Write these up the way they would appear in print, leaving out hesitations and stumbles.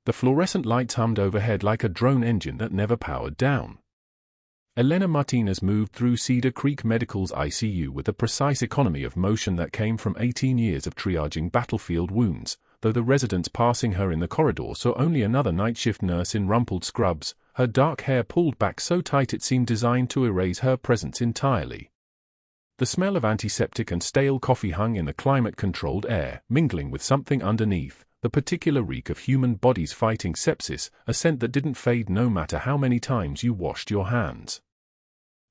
The fluorescent lights hummed overhead like a drone engine that never powered down. Elena Martinez moved through Cedar Creek Medical's ICU with the precise economy of motion that came from 18 years of triaging battlefield wounds, though the residents passing her in the corridor saw only another night shift nurse in rumpled scrubs, her dark hair pulled back so tight it seemed designed to erase her presence entirely. The smell of antiseptic and stale coffee hung in the climate-controlled air, mingling with something underneath, the particular reek of human bodies fighting sepsis, a scent that didn't fade no matter how many times you washed your hands.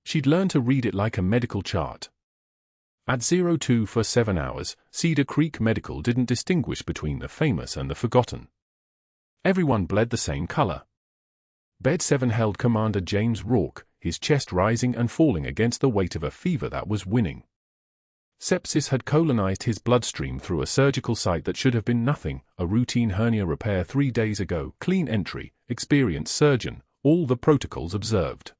She'd learned to read it like a medical chart. At 02 for 7 hours, Cedar Creek Medical didn't distinguish between the famous and the forgotten. Everyone bled the same color. Bed 7 held Commander James Rourke, his chest rising and falling against the weight of a fever that was winning. Sepsis had colonized his bloodstream through a surgical site that should have been nothing, a routine hernia repair 3 days ago, clean entry, experienced surgeon, all the protocols observed.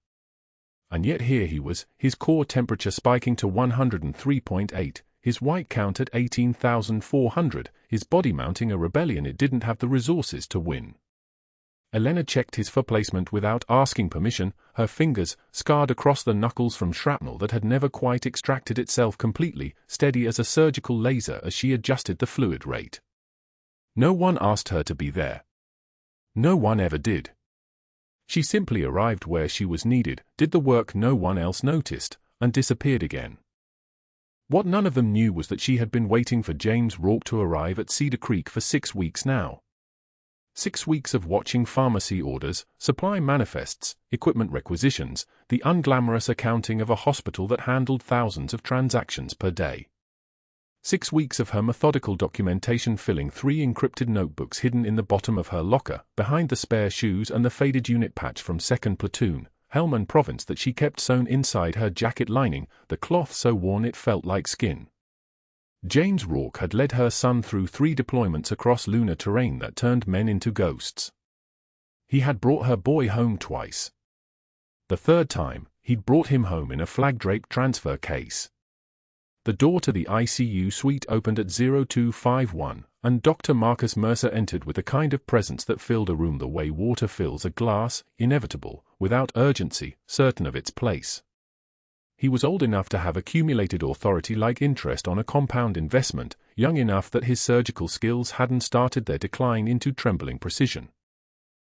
And yet here he was, his core temperature spiking to 103.8, his white count at 18,400, his body mounting a rebellion it didn't have the resources to win. Elena checked his for placement without asking permission, her fingers, scarred across the knuckles from shrapnel that had never quite extracted itself completely, steady as a surgical laser as she adjusted the fluid rate. No one asked her to be there. No one ever did. She simply arrived where she was needed, did the work no one else noticed, and disappeared again. What none of them knew was that she had been waiting for James Rourke to arrive at Cedar Creek for 6 weeks now. 6 weeks of watching pharmacy orders, supply manifests, equipment requisitions, the unglamorous accounting of a hospital that handled thousands of transactions per day. 6 weeks of her methodical documentation filling 3 encrypted notebooks hidden in the bottom of her locker, behind the spare shoes and the faded unit patch from 2nd Platoon, Helmand Province that she kept sewn inside her jacket lining, the cloth so worn it felt like skin. James Rourke had led her son through 3 deployments across lunar terrain that turned men into ghosts. He had brought her boy home twice. The 3rd time, he'd brought him home in a flag-draped transfer case. The door to the ICU suite opened at 0251, and Dr. Marcus Mercer entered with a kind of presence that filled a room the way water fills a glass, inevitable, without urgency, certain of its place. He was old enough to have accumulated authority like interest on a compound investment, young enough that his surgical skills hadn't started their decline into trembling precision.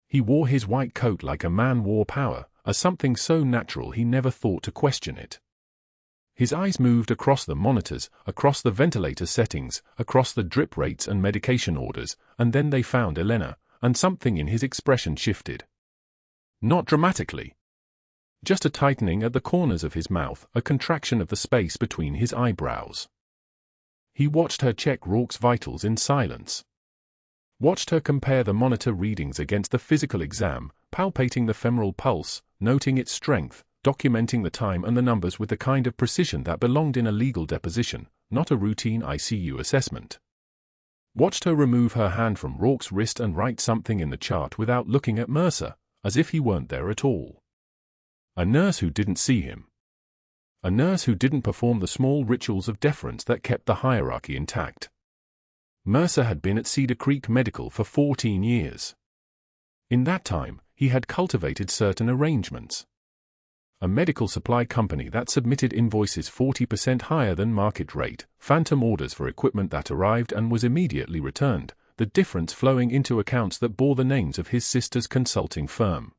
He wore his white coat like a man wore power, as something so natural he never thought to question it. His eyes moved across the monitors, across the ventilator settings, across the drip rates and medication orders, and then they found Elena, and something in his expression shifted. Not dramatically. Just a tightening at the corners of his mouth, a contraction of the space between his eyebrows. He watched her check Rourke's vitals in silence. Watched her compare the monitor readings against the physical exam, palpating the femoral pulse, noting its strength, documenting the time and the numbers with the kind of precision that belonged in a legal deposition, not a routine ICU assessment. Watched her remove her hand from Rourke's wrist and write something in the chart without looking at Mercer, as if he weren't there at all. A nurse who didn't see him. A nurse who didn't perform the small rituals of deference that kept the hierarchy intact. Mercer had been at Cedar Creek Medical for 14 years. In that time, he had cultivated certain arrangements. A medical supply company that submitted invoices 40% higher than market rate, phantom orders for equipment that arrived and was immediately returned, the difference flowing into accounts that bore the names of his sister's consulting firm.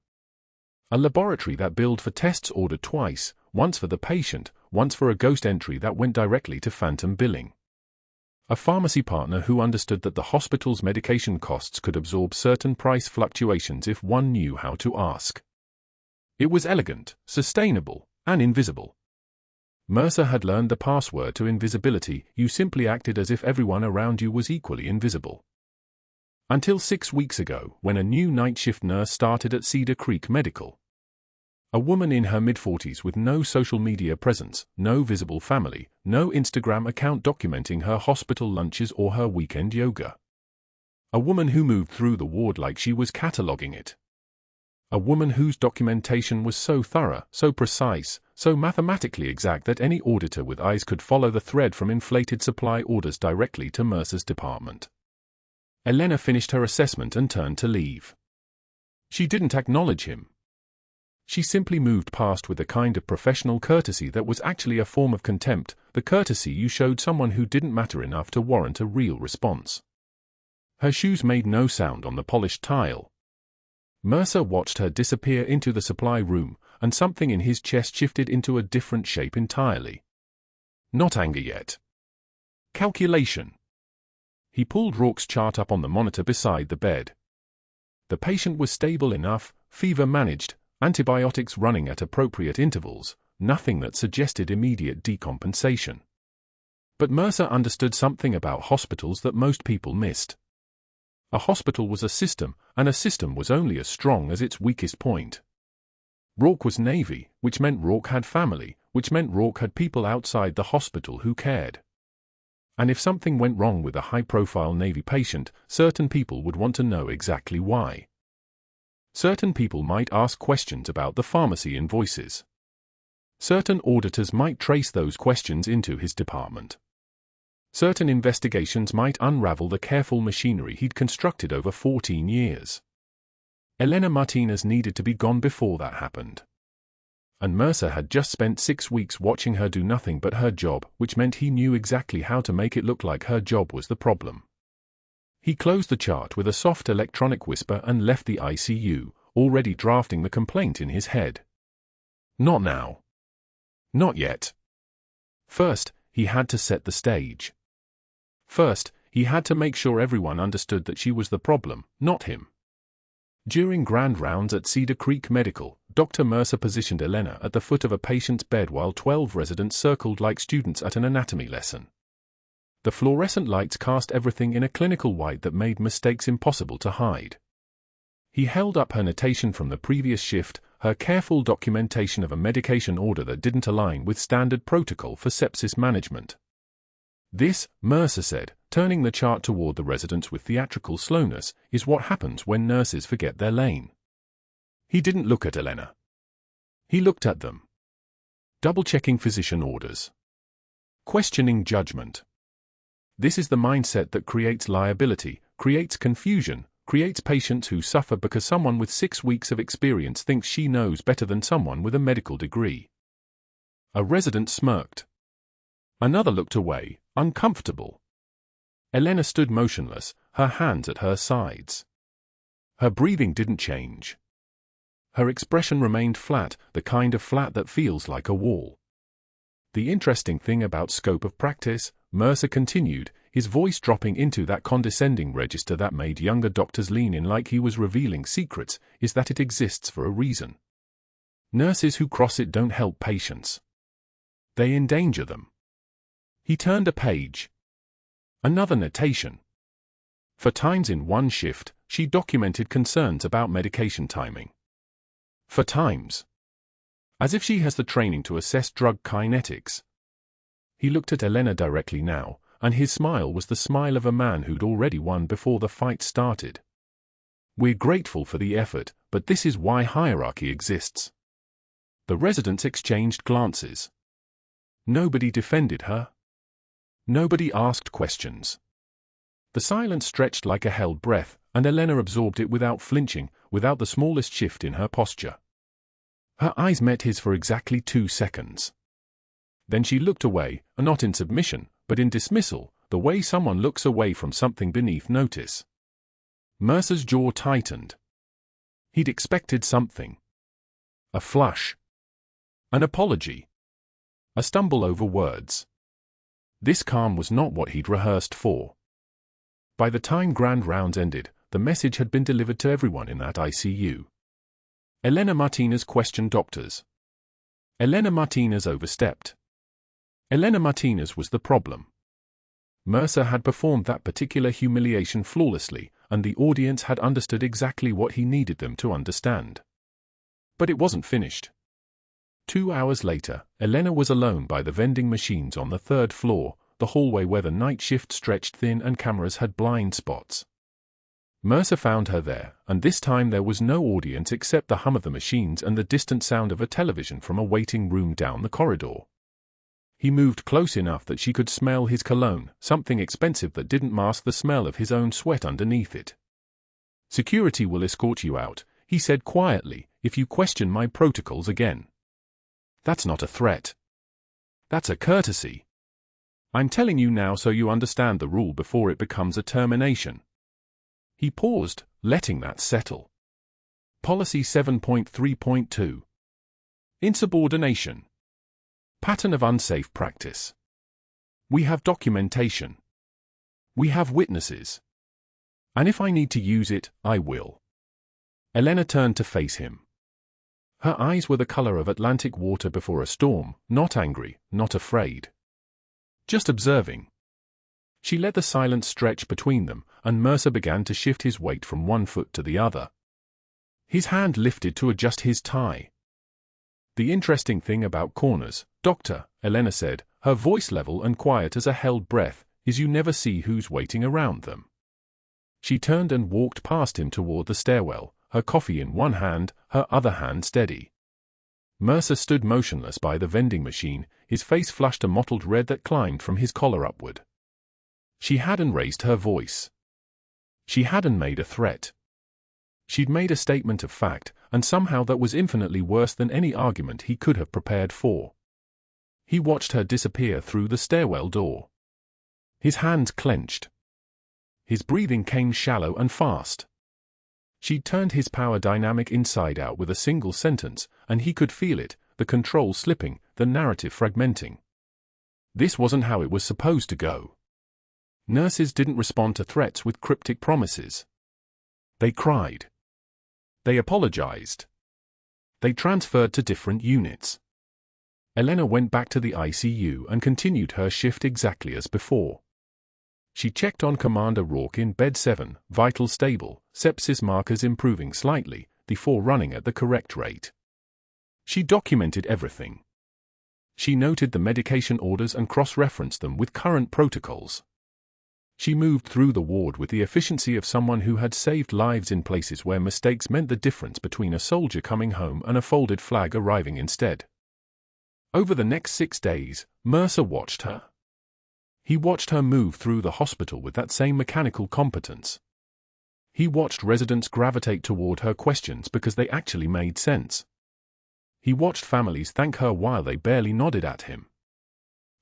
A laboratory that billed for tests ordered twice, once for the patient, once for a ghost entry that went directly to phantom billing. A pharmacy partner who understood that the hospital's medication costs could absorb certain price fluctuations if one knew how to ask. It was elegant, sustainable, and invisible. Mercer had learned the password to invisibility: you simply acted as if everyone around you was equally invisible. Until 6 weeks ago, when a new night shift nurse started at Cedar Creek Medical. A woman in her mid-40s with no social media presence, no visible family, no Instagram account documenting her hospital lunches or her weekend yoga. A woman who moved through the ward like she was cataloging it. A woman whose documentation was so thorough, so precise, so mathematically exact that any auditor with eyes could follow the thread from inflated supply orders directly to Mercer's department. Elena finished her assessment and turned to leave. She didn't acknowledge him. She simply moved past with a kind of professional courtesy that was actually a form of contempt, the courtesy you showed someone who didn't matter enough to warrant a real response. Her shoes made no sound on the polished tile. Mercer watched her disappear into the supply room, and something in his chest shifted into a different shape entirely. Not anger yet. Calculation. He pulled Rourke's chart up on the monitor beside the bed. The patient was stable enough, fever managed, antibiotics running at appropriate intervals, nothing that suggested immediate decompensation. But Mercer understood something about hospitals that most people missed. A hospital was a system, and a system was only as strong as its weakest point. Rourke was Navy, which meant Rourke had family, which meant Rourke had people outside the hospital who cared. And if something went wrong with a high-profile Navy patient, certain people would want to know exactly why. Certain people might ask questions about the pharmacy invoices. Certain auditors might trace those questions into his department. Certain investigations might unravel the careful machinery he'd constructed over 14 years. Elena Martinez needed to be gone before that happened. And Mercer had just spent 6 weeks watching her do nothing but her job, which meant he knew exactly how to make it look like her job was the problem. He closed the chart with a soft electronic whisper and left the ICU, already drafting the complaint in his head. Not now. Not yet. First, he had to set the stage. First, he had to make sure everyone understood that she was the problem, not him. During grand rounds at Cedar Creek Medical, Dr. Mercer positioned Elena at the foot of a patient's bed while 12 residents circled like students at an anatomy lesson. The fluorescent lights cast everything in a clinical white that made mistakes impossible to hide. He held up her notation from the previous shift, her careful documentation of a medication order that didn't align with standard protocol for sepsis management. This, Mercer said, turning the chart toward the residents with theatrical slowness, is what happens when nurses forget their lane. He didn't look at Elena. He looked at them. Double-checking physician orders. Questioning judgment. This is the mindset that creates liability, creates confusion, creates patients who suffer because someone with 6 weeks of experience thinks she knows better than someone with a medical degree. A resident smirked. Another looked away, uncomfortable. Elena stood motionless, her hands at her sides. Her breathing didn't change. Her expression remained flat, the kind of flat that feels like a wall. The interesting thing about scope of practice, Mercer continued, his voice dropping into that condescending register that made younger doctors lean in like he was revealing secrets, is that it exists for a reason. Nurses who cross it don't help patients. They endanger them. He turned a page. Another notation. For times in one shift, she documented concerns about medication timing. For times. As if she has the training to assess drug kinetics. He looked at Elena directly now, and his smile was the smile of a man who'd already won before the fight started. We're grateful for the effort, but this is why hierarchy exists. The residents exchanged glances. Nobody defended her. Nobody asked questions. The silence stretched like a held breath, and Elena absorbed it without flinching, without the smallest shift in her posture. Her eyes met his for exactly 2 seconds. Then she looked away, not in submission, but in dismissal, the way someone looks away from something beneath notice. Mercer's jaw tightened. He'd expected something. A flush. An apology. A stumble over words. This calm was not what he'd rehearsed for. By the time grand rounds ended, the message had been delivered to everyone in that ICU. Elena Martinez questioned doctors. Elena Martinez overstepped. Elena Martinez was the problem. Mercer had performed that particular humiliation flawlessly, and the audience had understood exactly what he needed them to understand. But it wasn't finished. 2 hours later, Elena was alone by the vending machines on the 3rd floor, the hallway where the night shift stretched thin and cameras had blind spots. Mercer found her there, and this time there was no audience except the hum of the machines and the distant sound of a television from a waiting room down the corridor. He moved close enough that she could smell his cologne, something expensive that didn't mask the smell of his own sweat underneath it. "Security will escort you out," he said quietly, "if you question my protocols again." "That's not a threat. That's a courtesy. I'm telling you now so you understand the rule before it becomes a termination." He paused, letting that settle. Policy 7.3.2. Insubordination. Pattern of unsafe practice. We have documentation. We have witnesses. And if I need to use it, I will. Elena turned to face him. Her eyes were the color of Atlantic water before a storm, not angry, not afraid. Just observing. She let the silence stretch between them, and Mercer began to shift his weight from one foot to the other. His hand lifted to adjust his tie. "The interesting thing about corners, Doctor," Elena said, her voice level and quiet as a held breath, "is you never see who's waiting around them." She turned and walked past him toward the stairwell, her coffee in one hand, her other hand steady. Mercer stood motionless by the vending machine, his face flushed a mottled red that climbed from his collar upward. She hadn't raised her voice. She hadn't made a threat. She'd made a statement of fact, and somehow that was infinitely worse than any argument he could have prepared for. He watched her disappear through the stairwell door. His hands clenched. His breathing came shallow and fast. She'd turned his power dynamic inside out with a single sentence, and he could feel it, the control slipping, the narrative fragmenting. This wasn't how it was supposed to go. Nurses didn't respond to threats with cryptic promises. They cried. They apologized. They transferred to different units. Elena went back to the ICU and continued her shift exactly as before. She checked on Commander Rourke in bed 7, vital stable, sepsis markers improving slightly, D4 running at the correct rate. She documented everything. She noted the medication orders and cross-referenced them with current protocols. She moved through the ward with the efficiency of someone who had saved lives in places where mistakes meant the difference between a soldier coming home and a folded flag arriving instead. Over the next 6 days, Mercer watched her. He watched her move through the hospital with that same mechanical competence. He watched residents gravitate toward her questions because they actually made sense. He watched families thank her while they barely nodded at him.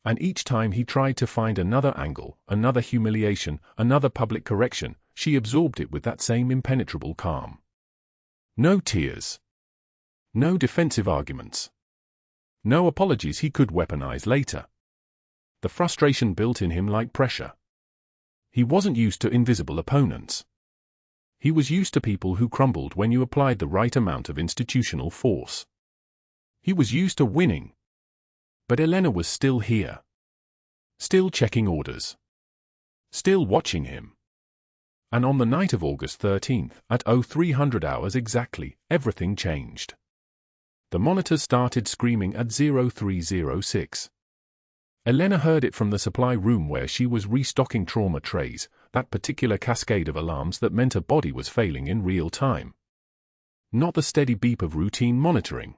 And each time he tried to find another angle, another humiliation, another public correction, she absorbed it with that same impenetrable calm. No tears. No defensive arguments. No apologies he could weaponize later. The frustration built in him like pressure. He wasn't used to invisible opponents. He was used to people who crumbled when you applied the right amount of institutional force. He was used to winning. But Elena was still here. Still checking orders. Still watching him. And on the night of August 13th, at 0300 hours exactly, everything changed. The monitors started screaming at 0306. Elena heard it from the supply room where she was restocking trauma trays, that particular cascade of alarms that meant a body was failing in real time. Not the steady beep of routine monitoring.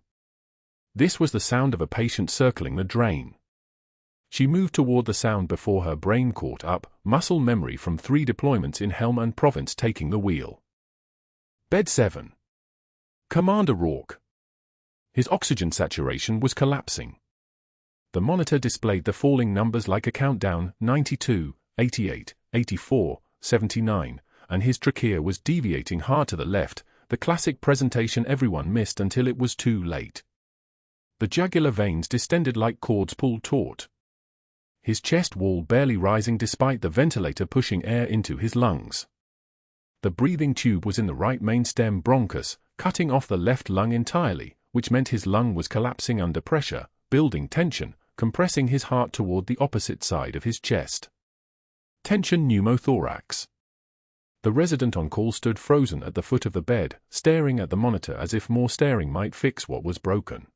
This was the sound of a patient circling the drain. She moved toward the sound before her brain caught up, muscle memory from 3 deployments in Helmand Province taking the wheel. Bed 7. Commander Rourke. His oxygen saturation was collapsing. The monitor displayed the falling numbers like a countdown, 92, 88, 84, 79, and his trachea was deviating hard to the left, the classic presentation everyone missed until it was too late. The jugular veins distended like cords pulled taut. His chest wall barely rising despite the ventilator pushing air into his lungs. The breathing tube was in the right mainstem bronchus, cutting off the left lung entirely, which meant his lung was collapsing under pressure, building tension, compressing his heart toward the opposite side of his chest. Tension pneumothorax. The resident on call stood frozen at the foot of the bed, staring at the monitor as if more staring might fix what was broken.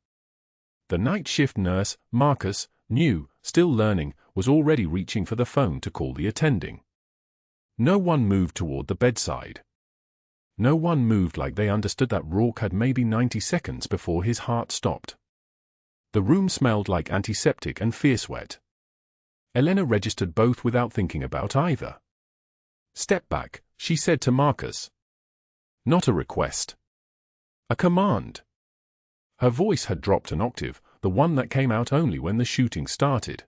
The night shift nurse, Marcus, new, still learning, was already reaching for the phone to call the attending. No one moved toward the bedside. No one moved like they understood that Rourke had maybe 90 seconds before his heart stopped. The room smelled like antiseptic and fear sweat. Elena registered both without thinking about either. "Step back," she said to Marcus. "Not a request. A command." Her voice had dropped an octave, the one that came out only when the shooting started.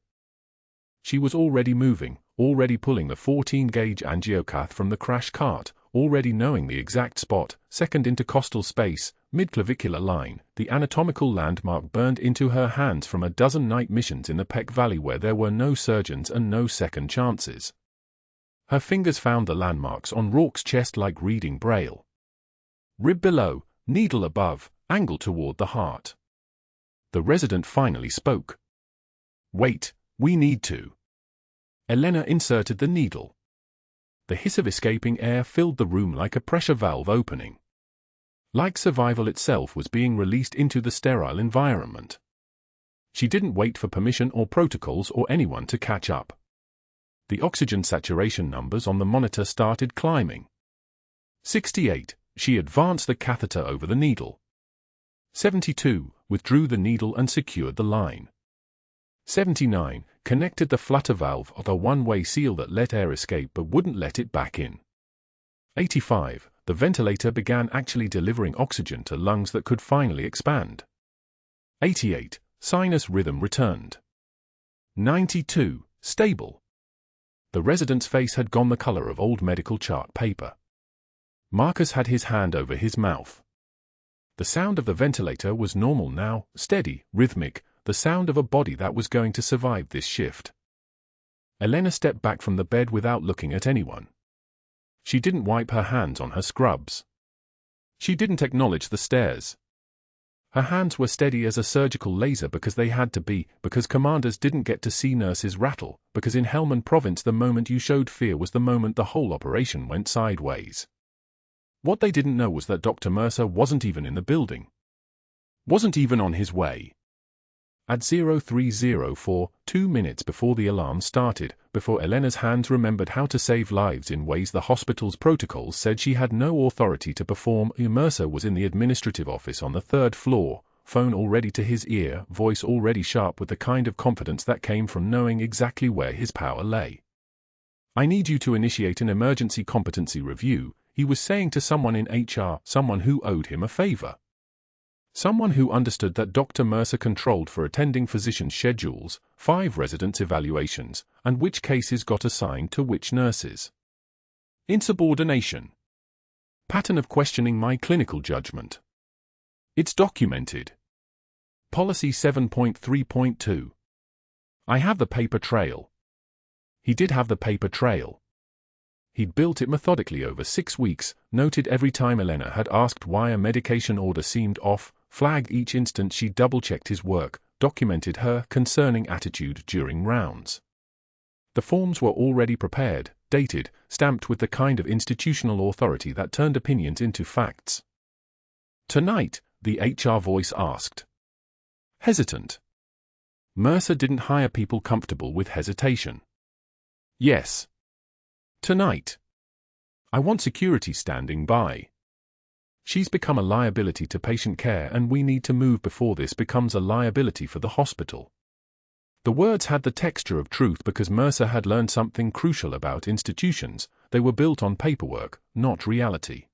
She was already moving, already pulling the 14-gauge angiocath from the crash cart, already knowing the exact spot, second intercostal space, mid-clavicular line, the anatomical landmark burned into her hands from a dozen night missions in the Peck Valley where there were no surgeons and no second chances. Her fingers found the landmarks on Rourke's chest like reading Braille. Rib below, needle above, angle toward the heart. The resident finally spoke. "Wait, we need to." Elena inserted the needle. The hiss of escaping air filled the room like a pressure valve opening. Like survival itself was being released into the sterile environment. She didn't wait for permission or protocols or anyone to catch up. The oxygen saturation numbers on the monitor started climbing. 68, she advanced the catheter over the needle. 72, withdrew the needle and secured the line. 79, connected the flutter valve of a one-way seal that let air escape but wouldn't let it back in. 85, the ventilator began actually delivering oxygen to lungs that could finally expand. 88, sinus rhythm returned. 92, stable. The resident's face had gone the color of old medical chart paper. Marcus had his hand over his mouth. The sound of the ventilator was normal now, steady, rhythmic, the sound of a body that was going to survive this shift. Elena stepped back from the bed without looking at anyone. She didn't wipe her hands on her scrubs. She didn't acknowledge the stares. Her hands were steady as a surgical laser because they had to be, because commanders didn't get to see nurses rattle, because in Helmand Province the moment you showed fear was the moment the whole operation went sideways. What they didn't know was that Dr. Mercer wasn't even in the building. Wasn't even on his way. At 0304, 2 minutes before the alarm started, before Elena's hands remembered how to save lives in ways the hospital's protocols said she had no authority to perform, Mercer was in the administrative office on the 3rd floor, phone already to his ear, voice already sharp with the kind of confidence that came from knowing exactly where his power lay. "I need you to initiate an emergency competency review," he was saying to someone in HR, someone who owed him a favor. Someone who understood that Dr. Mercer controlled for attending physician schedules, 5 residents' evaluations, and which cases got assigned to which nurses. Insubordination. Pattern of questioning my clinical judgment. It's documented. Policy 7.3.2. I have the paper trail. He did have the paper trail. He'd built it methodically over 6 weeks, noted every time Elena had asked why a medication order seemed off, flagged each instant she double-checked his work, documented her concerning attitude during rounds. The forms were already prepared, dated, stamped with the kind of institutional authority that turned opinions into facts. Tonight, the HR voice asked. Hesitant. Mercer didn't hire people comfortable with hesitation. Yes. Tonight. I want security standing by. She's become a liability to patient care and we need to move before this becomes a liability for the hospital. The words had the texture of truth because Mercer had learned something crucial about institutions. They were built on paperwork, not reality.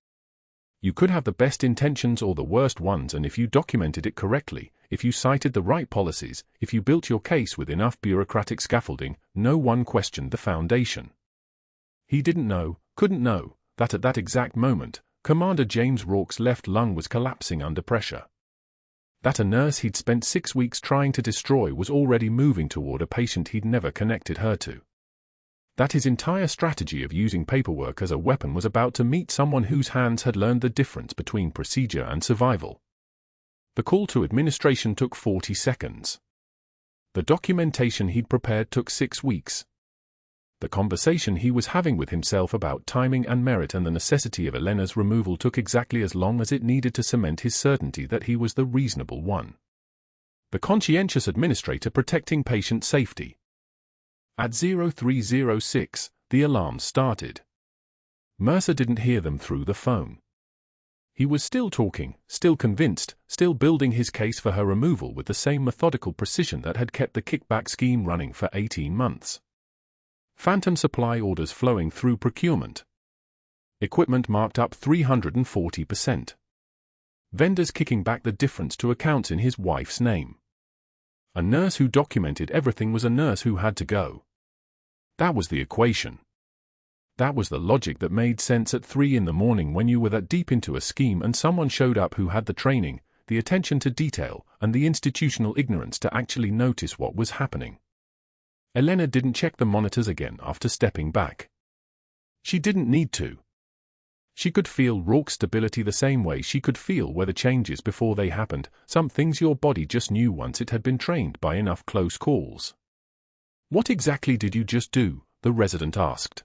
You could have the best intentions or the worst ones, and if you documented it correctly, if you cited the right policies, if you built your case with enough bureaucratic scaffolding, no one questioned the foundation. He didn't know, couldn't know, that at that exact moment, Commander James Rourke's left lung was collapsing under pressure. That a nurse he'd spent 6 weeks trying to destroy was already moving toward a patient he'd never connected her to. That his entire strategy of using paperwork as a weapon was about to meet someone whose hands had learned the difference between procedure and survival. The call to administration took 40 seconds. The documentation he'd prepared took 6 weeks. The conversation he was having with himself about timing and merit and the necessity of Elena's removal took exactly as long as it needed to cement his certainty that he was the reasonable one. The conscientious administrator protecting patient safety. At 0306, the alarms started. Mercer didn't hear them through the phone. He was still talking, still convinced, still building his case for her removal with the same methodical precision that had kept the kickback scheme running for 18 months. Phantom supply orders flowing through procurement. Equipment marked up 340%. Vendors kicking back the difference to accounts in his wife's name. A nurse who documented everything was a nurse who had to go. That was the equation. That was the logic that made sense at 3 in the morning when you were that deep into a scheme and someone showed up who had the training, the attention to detail, and the institutional ignorance to actually notice what was happening. Elena didn't check the monitors again after stepping back. She didn't need to. She could feel Rourke's stability the same way she could feel weather changes before they happened, some things your body just knew once it had been trained by enough close calls. "What exactly did you just do?" the resident asked.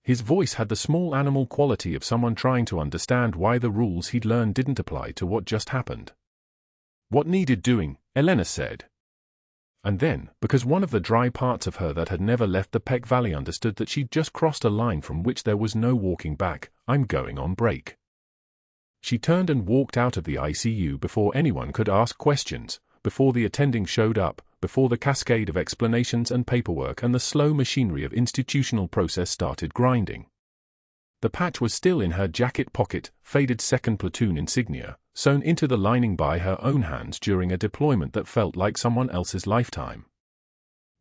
His voice had the small animal quality of someone trying to understand why the rules he'd learned didn't apply to what just happened. "What needed doing," Elena said. And then, because one of the dry parts of her that had never left the Peck Valley understood that she'd just crossed a line from which there was no walking back, "I'm going on break." She turned and walked out of the ICU before anyone could ask questions, before the attending showed up, before the cascade of explanations and paperwork and the slow machinery of institutional process started grinding. The patch was still in her jacket pocket, faded 2nd Platoon insignia, sewn into the lining by her own hands during a deployment that felt like someone else's lifetime.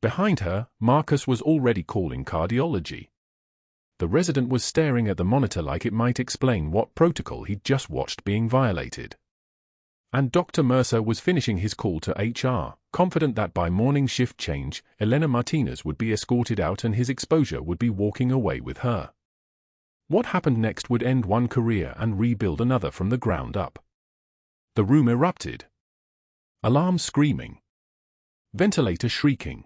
Behind her, Marcus was already calling cardiology. The resident was staring at the monitor like it might explain what protocol he'd just watched being violated. And Dr. Mercer was finishing his call to HR, confident that by morning shift change, Elena Martinez would be escorted out and his exposure would be walking away with her. What happened next would end one career and rebuild another from the ground up. The room erupted. Alarm screaming. Ventilator shrieking.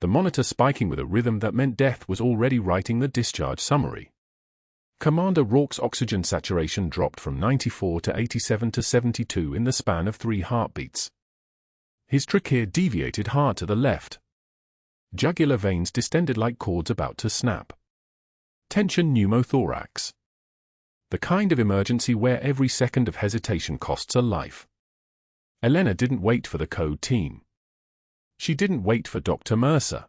The monitor spiking with a rhythm that meant death was already writing the discharge summary. Commander Rourke's oxygen saturation dropped from 94 to 87 to 72 in the span of 3 heartbeats. His trachea deviated hard to the left. Jugular veins distended like cords about to snap. Tension pneumothorax. The kind of emergency where every second of hesitation costs a life. Elena didn't wait for the code team. She didn't wait for Dr. Mercer.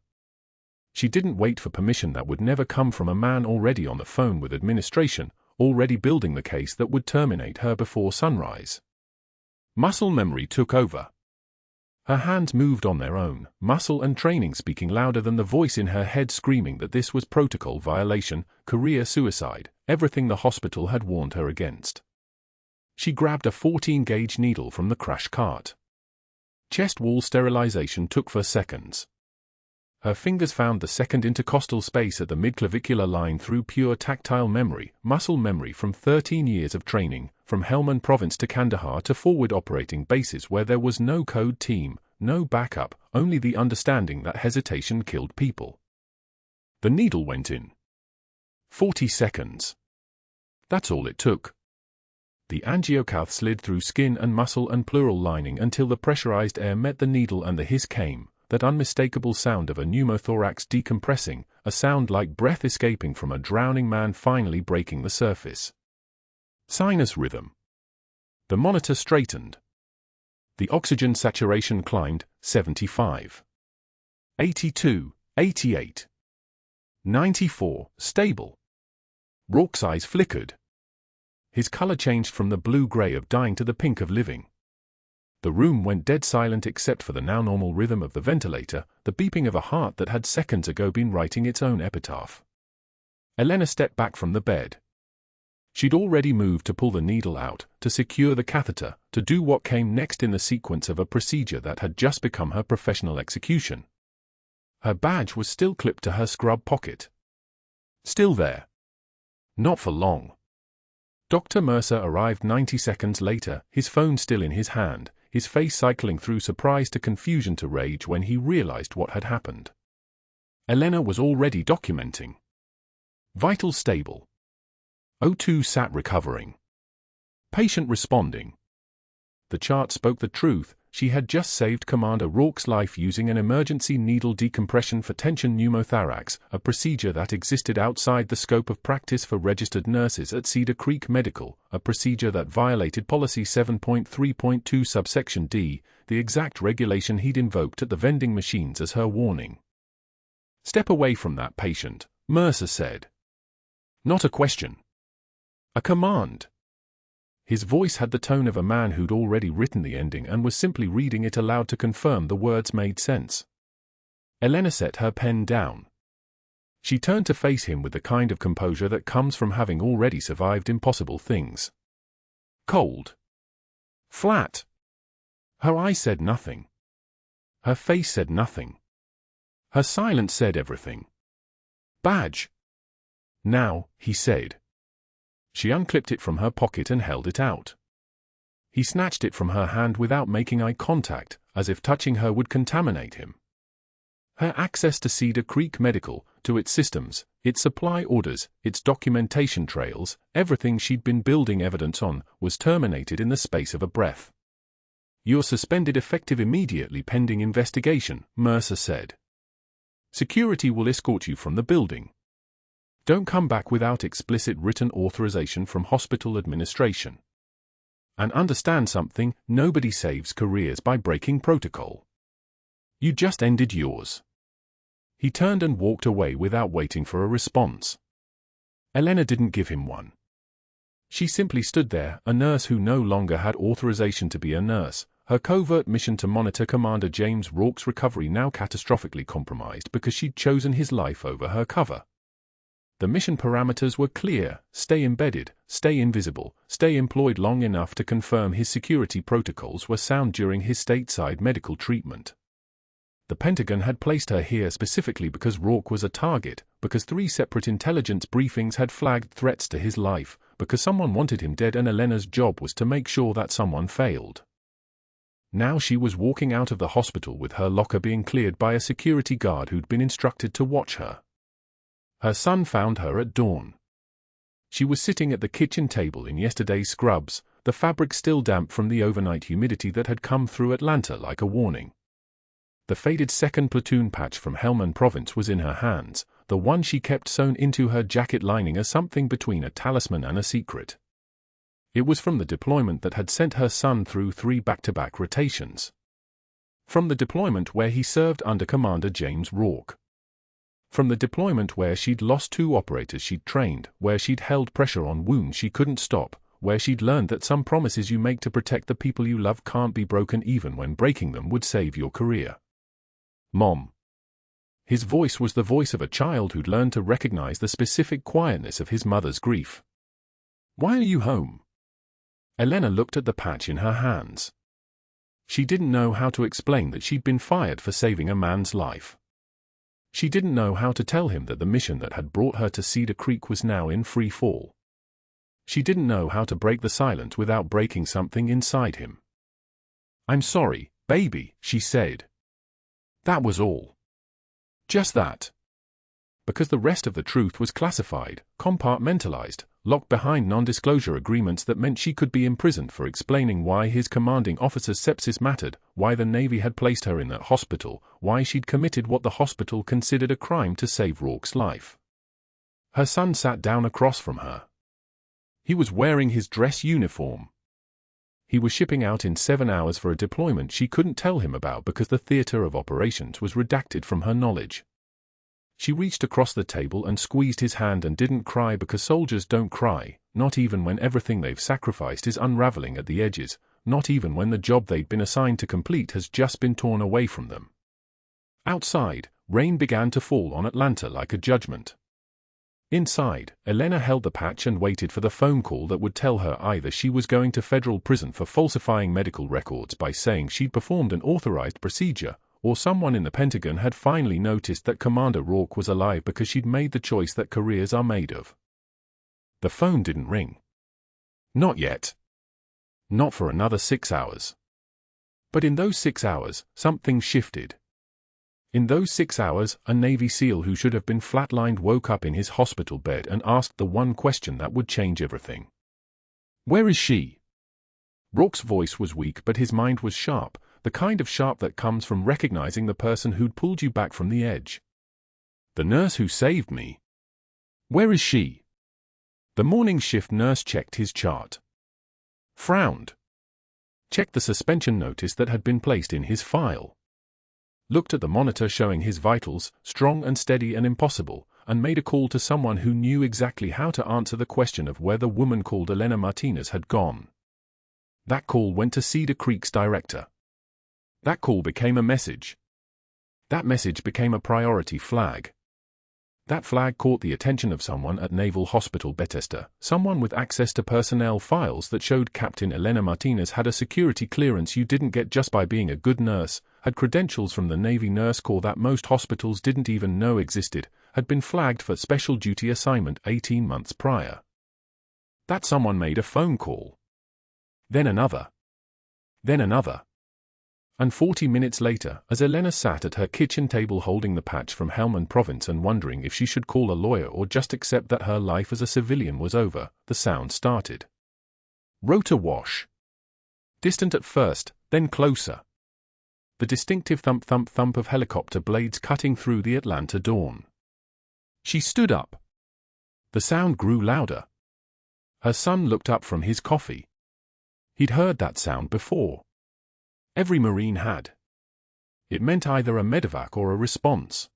She didn't wait for permission that would never come from a man already on the phone with administration, already building the case that would terminate her before sunrise. Muscle memory took over. Her hands moved on their own, muscle and training speaking louder than the voice in her head screaming that this was protocol violation, career suicide, everything the hospital had warned her against. She grabbed a 14-gauge needle from the crash cart. Chest wall sterilization took for seconds. Her fingers found the second intercostal space at the midclavicular line through pure tactile memory, muscle memory from 13 years of training, from Helmand Province to Kandahar to forward operating bases where there was no code team, no backup, only the understanding that hesitation killed people. The needle went in. 40 seconds. That's all it took. The angiocath slid through skin and muscle and pleural lining until the pressurized air met the needle and the hiss came. That unmistakable sound of a pneumothorax decompressing, a sound like breath escaping from a drowning man finally breaking the surface. Sinus rhythm. The monitor straightened. The oxygen saturation climbed, 75. 82, 88. 94, stable. Rourke's eyes flickered. His color changed from the blue-gray of dying to the pink of living. The room went dead silent except for the now normal rhythm of the ventilator, the beeping of a heart that had seconds ago been writing its own epitaph. Elena stepped back from the bed. She'd already moved to pull the needle out, to secure the catheter, to do what came next in the sequence of a procedure that had just become her professional execution. Her badge was still clipped to her scrub pocket. Still there. Not for long. Dr. Mercer arrived 90 seconds later, his phone still in his hand, his face cycling through surprise to confusion to rage when he realized what had happened. Elena was already documenting. Vital stable. O2 sat recovering. Patient responding. The chart spoke the truth, she had just saved Commander Rourke's life using an emergency needle decompression for tension pneumothorax, a procedure that existed outside the scope of practice for registered nurses at Cedar Creek Medical, a procedure that violated Policy 7.3.2 subsection D, the exact regulation he'd invoked at the vending machines as her warning. "Step away from that patient," Mercer said. "Not a question. A command." His voice had the tone of a man who'd already written the ending and was simply reading it aloud to confirm the words made sense. Elena set her pen down. She turned to face him with the kind of composure that comes from having already survived impossible things. Cold. Flat. Her eyes said nothing. Her face said nothing. Her silence said everything. "Badge." "Now," he said. She unclipped it from her pocket and held it out. He snatched it from her hand without making eye contact, as if touching her would contaminate him. Her access to Cedar Creek Medical, to its systems, its supply orders, its documentation trails, everything she'd been building evidence on, was terminated in the space of a breath. "You're suspended effective immediately pending investigation," Mercer said. "Security will escort you from the building. Don't come back without explicit written authorization from hospital administration. And understand something, nobody saves careers by breaking protocol. You just ended yours." He turned and walked away without waiting for a response. Elena didn't give him one. She simply stood there, a nurse who no longer had authorization to be a nurse, her covert mission to monitor Commander James Rourke's recovery now catastrophically compromised because she'd chosen his life over her cover. The mission parameters were clear: stay embedded, stay invisible, stay employed long enough to confirm his security protocols were sound during his stateside medical treatment. The Pentagon had placed her here specifically because Rourke was a target, because 3 separate intelligence briefings had flagged threats to his life, because someone wanted him dead and Elena's job was to make sure that someone failed. Now she was walking out of the hospital with her locker being cleared by a security guard who'd been instructed to watch her. Her son found her at dawn. She was sitting at the kitchen table in yesterday's scrubs, the fabric still damp from the overnight humidity that had come through Atlanta like a warning. The faded 2nd Platoon patch from Helmand Province was in her hands, the one she kept sewn into her jacket lining as something between a talisman and a secret. It was from the deployment that had sent her son through 3 back-to-back rotations. From the deployment where he served under Commander James Rourke. From the deployment where she'd lost 2 operators she'd trained, where she'd held pressure on wounds she couldn't stop, where she'd learned that some promises you make to protect the people you love can't be broken even when breaking them would save your career. "Mom." His voice was the voice of a child who'd learned to recognize the specific quietness of his mother's grief. "Why are you home?" Elena looked at the patch in her hands. She didn't know how to explain that she'd been fired for saving a man's life. She didn't know how to tell him that the mission that had brought her to Cedar Creek was now in free fall. She didn't know how to break the silence without breaking something inside him. "I'm sorry, baby," she said. That was all. Just that. Because the rest of the truth was classified, compartmentalized, locked behind non-disclosure agreements that meant she could be imprisoned for explaining why his commanding officer's sepsis mattered, why the Navy had placed her in that hospital, why she'd committed what the hospital considered a crime to save Rourke's life. Her son sat down across from her. He was wearing his dress uniform. He was shipping out in 7 hours for a deployment she couldn't tell him about because the theater of operations was redacted from her knowledge. She reached across the table and squeezed his hand and didn't cry because soldiers don't cry, not even when everything they've sacrificed is unraveling at the edges, not even when the job they'd been assigned to complete has just been torn away from them. Outside, rain began to fall on Atlanta like a judgment. Inside, Elena held the patch and waited for the phone call that would tell her either she was going to federal prison for falsifying medical records by saying she'd performed an authorized procedure, or someone in the Pentagon had finally noticed that Commander Rourke was alive because she'd made the choice that careers are made of. The phone didn't ring. Not yet. Not for another 6 hours. But in those 6 hours, something shifted. In those 6 hours, a Navy SEAL who should have been flatlined woke up in his hospital bed and asked the one question that would change everything. "Where is she?" Rourke's voice was weak but his mind was sharp, the kind of sharp that comes from recognizing the person who'd pulled you back from the edge. The nurse who saved me. Where is she? The morning shift nurse checked his chart. Frowned. Checked the suspension notice that had been placed in his file. Looked at the monitor showing his vitals, strong and steady and impossible, and made a call to someone who knew exactly how to answer the question of where the woman called Elena Martinez had gone. That call went to Cedar Creek's director. That call became a message. That message became a priority flag. That flag caught the attention of someone at Naval Hospital Bethesda, someone with access to personnel files that showed Captain Elena Martinez had a security clearance you didn't get just by being a good nurse, had credentials from the Navy Nurse Corps that most hospitals didn't even know existed, had been flagged for special duty assignment 18 months prior. That someone made a phone call. Then another. Then another. And 40 minutes later, as Elena sat at her kitchen table holding the patch from Helmand Province and wondering if she should call a lawyer or just accept that her life as a civilian was over, the sound started. Rotor wash. Distant at first, then closer. The distinctive thump-thump-thump of helicopter blades cutting through the Atlanta dawn. She stood up. The sound grew louder. Her son looked up from his coffee. He'd heard that sound before. Every Marine had. It meant either a medevac or a response.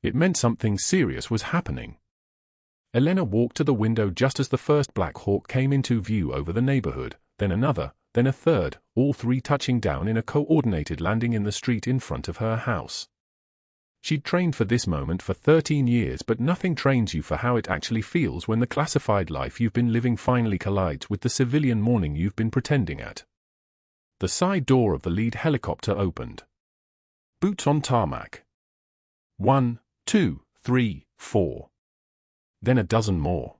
It meant something serious was happening. Elena walked to the window just as the first Black Hawk came into view over the neighborhood, then another, then a third, all three touching down in a coordinated landing in the street in front of her house. She'd trained for this moment for 13 years, but nothing trains you for how it actually feels when the classified life you've been living finally collides with the civilian morning you've been pretending at. The side door of the lead helicopter opened. Boots on tarmac. 1, 2, 3, 4. Then a dozen more.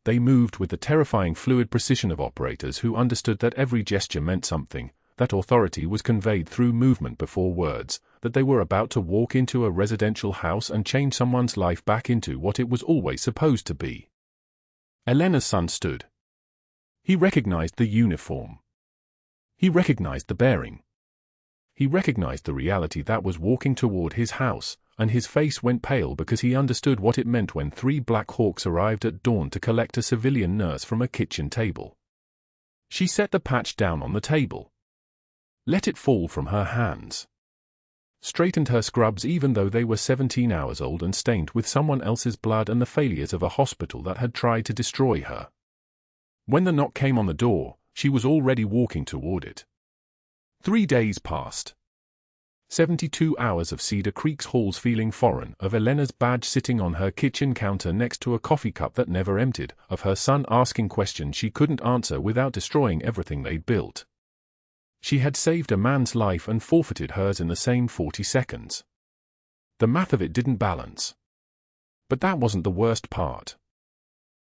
They moved with the terrifying fluid precision of operators who understood that every gesture meant something, that authority was conveyed through movement before words, that they were about to walk into a residential house and change someone's life back into what it was always supposed to be. Elena's son stood. He recognized the uniform. He recognized the bearing. He recognized the reality that was walking toward his house, and his face went pale because he understood what it meant when 3 Black Hawks arrived at dawn to collect a civilian nurse from a kitchen table. She set the patch down on the table. Let it fall from her hands. Straightened her scrubs even though they were 17 hours old and stained with someone else's blood and the failures of a hospital that had tried to destroy her. When the knock came on the door, she was already walking toward it. 3 days passed. 72 hours of Cedar Creek's halls feeling foreign, of Elena's badge sitting on her kitchen counter next to a coffee cup that never emptied, of her son asking questions she couldn't answer without destroying everything they'd built. She had saved a man's life and forfeited hers in the same 40 seconds. The math of it didn't balance. But that wasn't the worst part.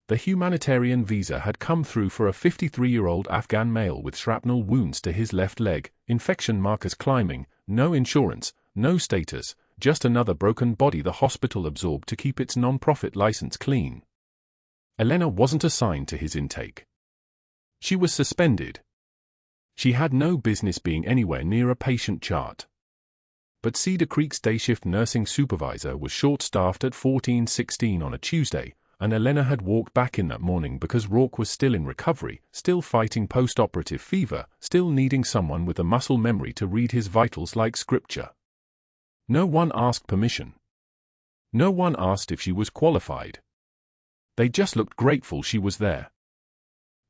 The humanitarian visa had come through for a 53-year-old Afghan male with shrapnel wounds to his left leg, infection markers climbing, no insurance, no status, just another broken body the hospital absorbed to keep its non-profit license clean. Elena wasn't assigned to his intake. She was suspended. She had no business being anywhere near a patient chart. But Cedar Creek's day shift nursing supervisor was short-staffed at 14:16 on a Tuesday, and Elena had walked back in that morning because Rourke was still in recovery, still fighting post-operative fever, still needing someone with a muscle memory to read his vitals like scripture. No one asked permission. No one asked if she was qualified. They just looked grateful she was there.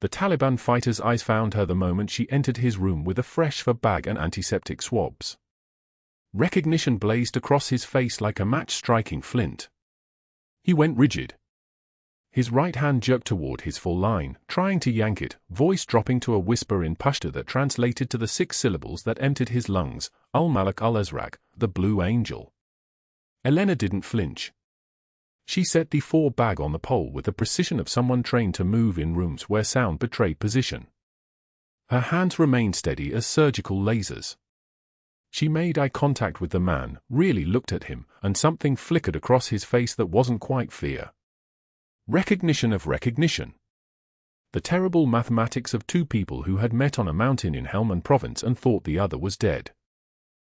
The Taliban fighter's eyes found her the moment she entered his room with a fresh fur bag and antiseptic swabs. Recognition blazed across his face like a match striking flint. He went rigid. His right hand jerked toward his full line, trying to yank it, voice dropping to a whisper in Pashto that translated to the 6 syllables that emptied his lungs, Al-Malik al-Azraq, the Blue Angel. Elena didn't flinch. She set the 4 bag on the pole with the precision of someone trained to move in rooms where sound betrayed position. Her hands remained steady as surgical lasers. She made eye contact with the man, really looked at him, and something flickered across his face that wasn't quite fear. Recognition of recognition. The terrible mathematics of two people who had met on a mountain in Helmand Province and thought the other was dead.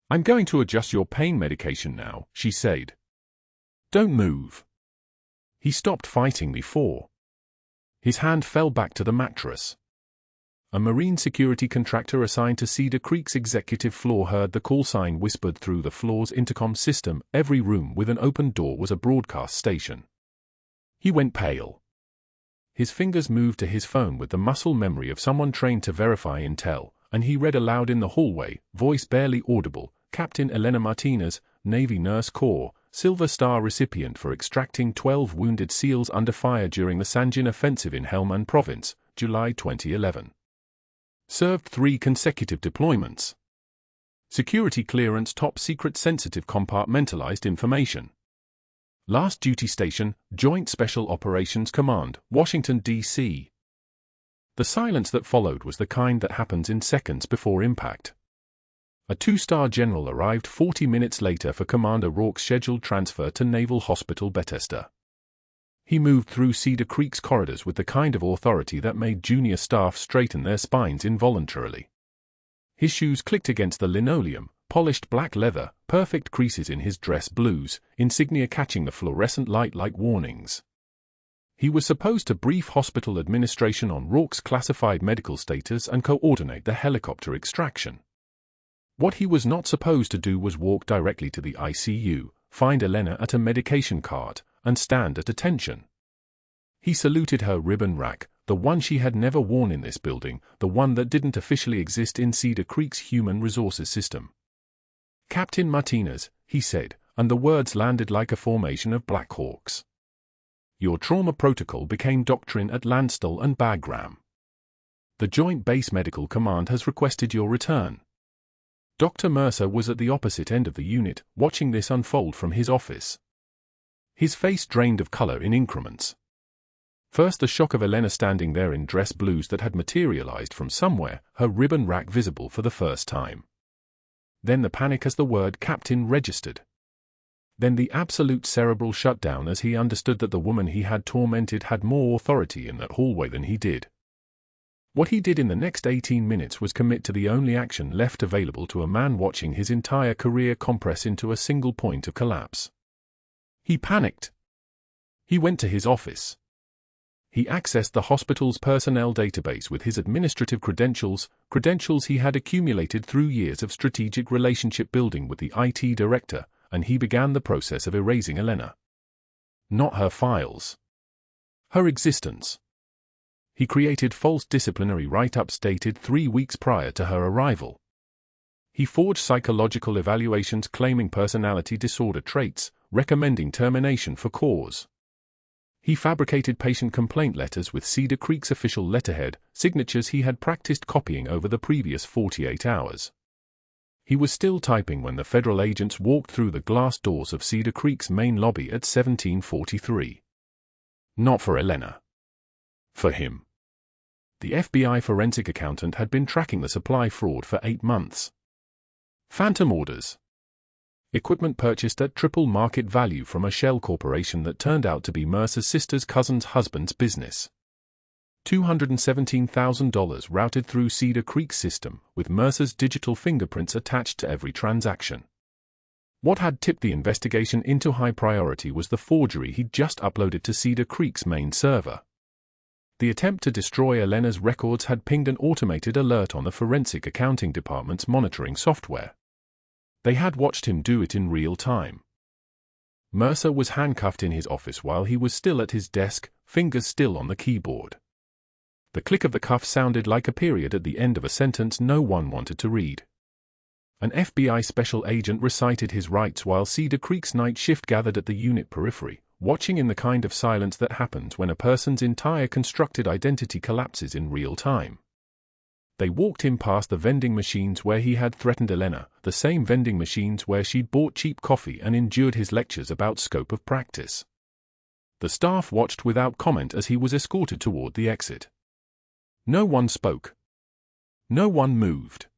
"I'm going to adjust your pain medication now," she said. "Don't move." He stopped fighting before. His hand fell back to the mattress. A marine security contractor assigned to Cedar Creek's executive floor heard the call sign whispered through the floor's intercom system. Every room with an open door was a broadcast station. He went pale. His fingers moved to his phone with the muscle memory of someone trained to verify intel, and he read aloud in the hallway, voice barely audible, "Captain Elena Martinez, Navy Nurse Corps, Silver Star recipient for extracting 12 wounded SEALs under fire during the Sanjin offensive in Helmand Province, July 2011. Served 3 consecutive deployments. Security clearance, top secret, sensitive, compartmentalized information. Last duty station, Joint Special Operations Command, Washington, D.C." The silence that followed was the kind that happens in seconds before impact. A 2-star general arrived 40 minutes later for Commander Rourke's scheduled transfer to Naval Hospital Bethesda. He moved through Cedar Creek's corridors with the kind of authority that made junior staff straighten their spines involuntarily. His shoes clicked against the linoleum, polished black leather, perfect creases in his dress blues, insignia catching the fluorescent light like warnings. He was supposed to brief hospital administration on Rourke's classified medical status and coordinate the helicopter extraction. What he was not supposed to do was walk directly to the ICU, find Elena at a medication cart, and stand at attention. He saluted her ribbon rack, the one she had never worn in this building, the one that didn't officially exist in Cedar Creek's human resources system. "Captain Martinez," he said, and the words landed like a formation of Black Hawks. "Your trauma protocol became doctrine at Landstuhl and Bagram. The Joint Base Medical Command has requested your return." Dr. Mercer was at the opposite end of the unit, watching this unfold from his office. His face drained of color in increments. First the shock of Elena standing there in dress blues that had materialized from somewhere, her ribbon rack visible for the first time. Then the panic as the word "captain" registered. Then the absolute cerebral shutdown as he understood that the woman he had tormented had more authority in that hallway than he did. What he did in the next 18 minutes was commit to the only action left available to a man watching his entire career compress into a single point of collapse. He panicked. He went to his office. He accessed the hospital's personnel database with his administrative credentials he had accumulated through years of strategic relationship building with the IT director, and he began the process of erasing Elena. Not her files. Her existence. He created false disciplinary write-ups dated 3 weeks prior to her arrival. He forged psychological evaluations claiming personality disorder traits, recommending termination for cause. He fabricated patient complaint letters with Cedar Creek's official letterhead, signatures he had practiced copying over the previous 48 hours. He was still typing when the federal agents walked through the glass doors of Cedar Creek's main lobby at 1743. Not for Elena. For him. The FBI forensic accountant had been tracking the supply fraud for 8 months. Phantom orders. Equipment purchased at triple market value from a shell corporation that turned out to be Mercer's sister's cousin's husband's business. $217,000 routed through Cedar Creek's system, with Mercer's digital fingerprints attached to every transaction. What had tipped the investigation into high priority was the forgery he'd just uploaded to Cedar Creek's main server. The attempt to destroy Elena's records had pinged an automated alert on the forensic accounting department's monitoring software. They had watched him do it in real time. Mercer was handcuffed in his office while he was still at his desk, fingers still on the keyboard. The click of the cuff sounded like a period at the end of a sentence no one wanted to read. An FBI special agent recited his rights while Cedar Creek's night shift gathered at the unit periphery, watching in the kind of silence that happens when a person's entire constructed identity collapses in real time. They walked him past the vending machines where he had threatened Elena, the same vending machines where she'd bought cheap coffee and endured his lectures about scope of practice. The staff watched without comment as he was escorted toward the exit. No one spoke. No one moved.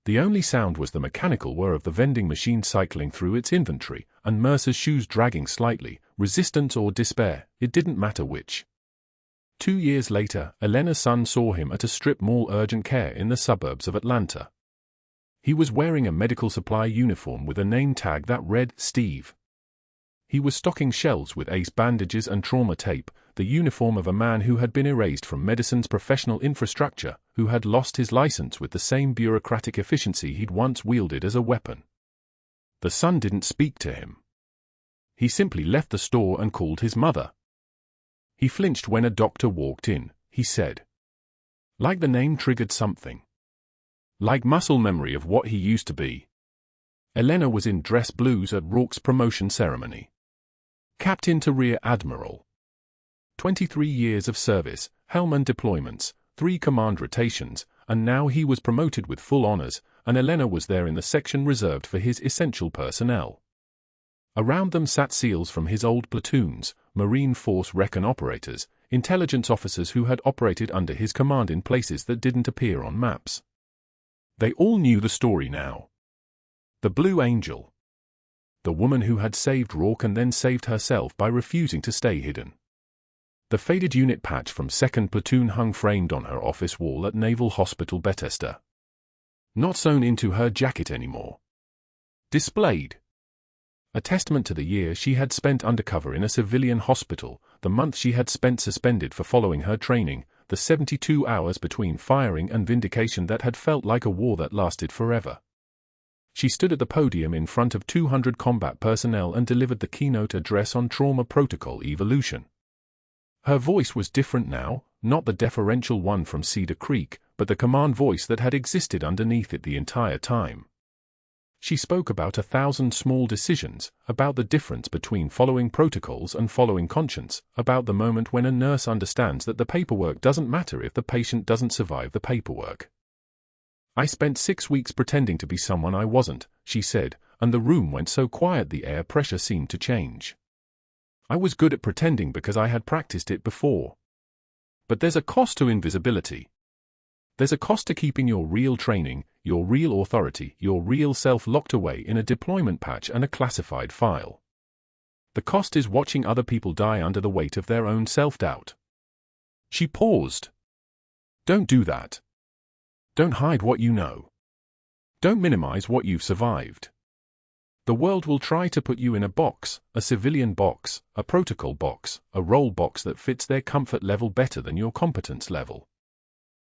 The only sound was the mechanical whir of the vending machine cycling through its inventory, and Mercer's shoes dragging slightly, resistance or despair, it didn't matter which. 2 years later, Elena's son saw him at a strip mall urgent care in the suburbs of Atlanta. He was wearing a medical supply uniform with a name tag that read Steve. He was stocking shelves with ace bandages and trauma tape, the uniform of a man who had been erased from medicine's professional infrastructure, who had lost his license with the same bureaucratic efficiency he'd once wielded as a weapon. The son didn't speak to him. He simply left the store and called his mother. He flinched when a doctor walked in, he said. Like the name triggered something. Like muscle memory of what he used to be. Elena was in dress blues at Rourke's promotion ceremony. Captain to Rear Admiral. 23 years of service, Helmand deployments, 3 command rotations, and now he was promoted with full honors, and Elena was there in the section reserved for his essential personnel. Around them sat SEALs from his old platoons, Marine Force recon operators, intelligence officers who had operated under his command in places that didn't appear on maps. They all knew the story now. The Blue Angel. The woman who had saved Rourke and then saved herself by refusing to stay hidden. The faded unit patch from 2nd Platoon hung framed on her office wall at Naval Hospital Bethesda. Not sewn into her jacket anymore. Displayed. A testament to the year she had spent undercover in a civilian hospital, the month she had spent suspended for following her training, the 72 hours between firing and vindication that had felt like a war that lasted forever. She stood at the podium in front of 200 combat personnel and delivered the keynote address on trauma protocol evolution. Her voice was different now, not the deferential one from Cedar Creek, but the command voice that had existed underneath it the entire time. She spoke about 1,000 small decisions, about the difference between following protocols and following conscience, about the moment when a nurse understands that the paperwork doesn't matter if the patient doesn't survive the paperwork. I spent 6 weeks pretending to be someone I wasn't, she said, and the room went so quiet the air pressure seemed to change. I was good at pretending because I had practiced it before. But there's a cost to invisibility. There's a cost to keeping your real training, your real authority, your real self locked away in a deployment patch and a classified file. The cost is watching other people die under the weight of their own self-doubt. She paused. Don't do that. Don't hide what you know. Don't minimize what you've survived. The world will try to put you in a box, a civilian box, a protocol box, a role box that fits their comfort level better than your competence level.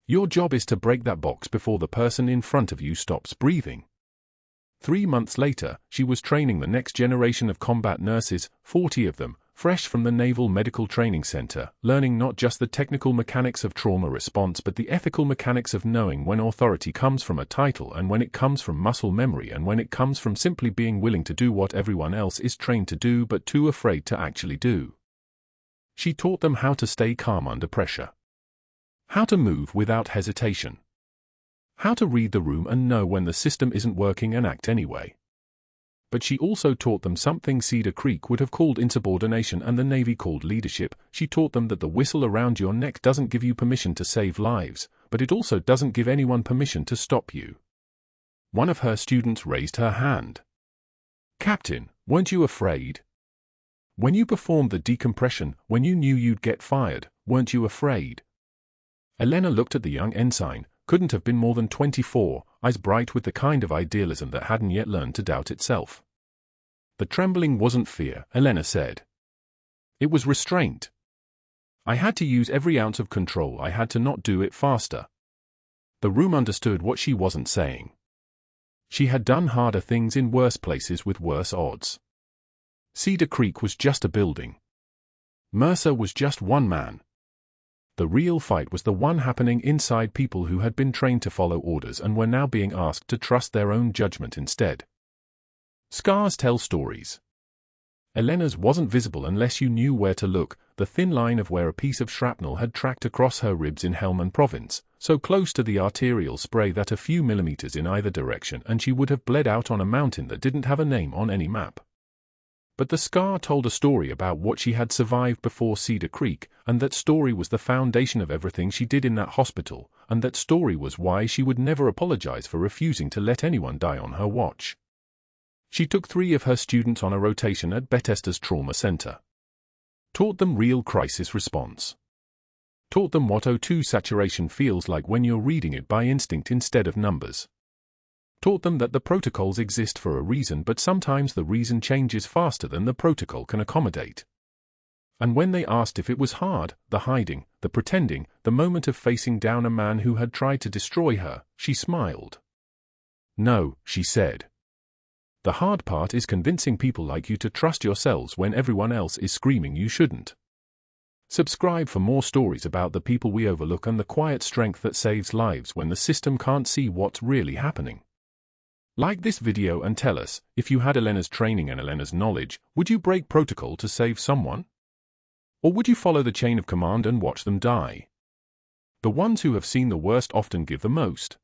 Your job is to break that box before the person in front of you stops breathing. 3 months later, she was training the next generation of combat nurses, 40 of them, fresh from the Naval Medical Training Center, learning not just the technical mechanics of trauma response but the ethical mechanics of knowing when authority comes from a title and when it comes from muscle memory and when it comes from simply being willing to do what everyone else is trained to do but too afraid to actually do. She taught them how to stay calm under pressure. How to move without hesitation. How to read the room and know when the system isn't working and act anyway. But she also taught them something Cedar Creek would have called insubordination and the Navy called leadership. She taught them that the whistle around your neck doesn't give you permission to save lives, but it also doesn't give anyone permission to stop you. One of her students raised her hand. Captain, weren't you afraid? When you performed the decompression, when you knew you'd get fired, weren't you afraid? Elena looked at the young ensign, couldn't have been more than 24, eyes bright with the kind of idealism that hadn't yet learned to doubt itself. The trembling wasn't fear, Elena said. It was restraint. I had to use every ounce of control I had to not do it faster. The room understood what she wasn't saying. She had done harder things in worse places with worse odds. Cedar Creek was just a building. Mercer was just one man. The real fight was the one happening inside people who had been trained to follow orders and were now being asked to trust their own judgment instead. Scars tell stories. Elena's wasn't visible unless you knew where to look, the thin line of where a piece of shrapnel had tracked across her ribs in Helmand Province, so close to the arterial spray that a few millimeters in either direction and she would have bled out on a mountain that didn't have a name on any map. But the scar told a story about what she had survived before Cedar Creek, and that story was the foundation of everything she did in that hospital, and that story was why she would never apologize for refusing to let anyone die on her watch. She took 3 of her students on a rotation at Bethesda's trauma center. Taught them real crisis response. Taught them what O2 saturation feels like when you're reading it by instinct instead of numbers. Taught them that the protocols exist for a reason, but sometimes the reason changes faster than the protocol can accommodate. And when they asked if it was hard, the hiding, the pretending, the moment of facing down a man who had tried to destroy her, she smiled. No, she said. The hard part is convincing people like you to trust yourselves when everyone else is screaming you shouldn't. Subscribe for more stories about the people we overlook and the quiet strength that saves lives when the system can't see what's really happening. Like this video and tell us, if you had Elena's training and Elena's knowledge, would you break protocol to save someone? Or would you follow the chain of command and watch them die? The ones who have seen the worst often give the most.